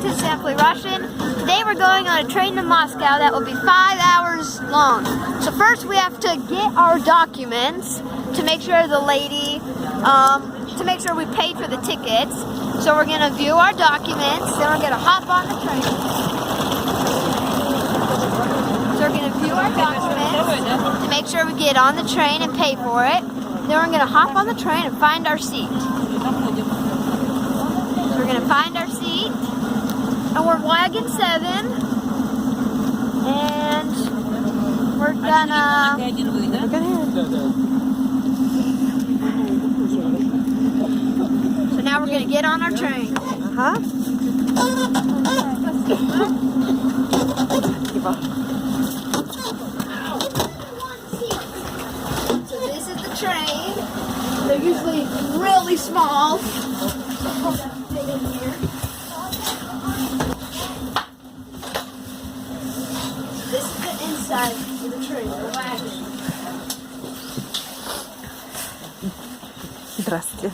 to Simply Russian. Today we're going on a train to Moscow that will be 5 hours long. So first we have to get our documents to make sure the lady, to make sure we paid for the tickets. So we're going to view our documents, then we're going to hop on the train. So we're going to view our documents to make sure we get on the train and pay for it. Then we're going to hop on the train and find our seat. So we're going to find our seat. And we're wagon 7. And we're gonna... So now we're going to get on our train. So this is the train. They're usually really small. This is the inside of the train, the wagon. Здравствуйте.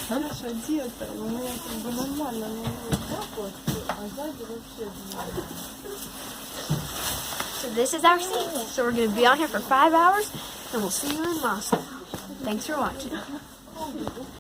Хорошо, одета, у меня как бы нормально, но вот так вот, а сзади вообще. So this is our seat. So we're going to be on here for 5 hours, and we'll see you in Moscow. Thanks for watching.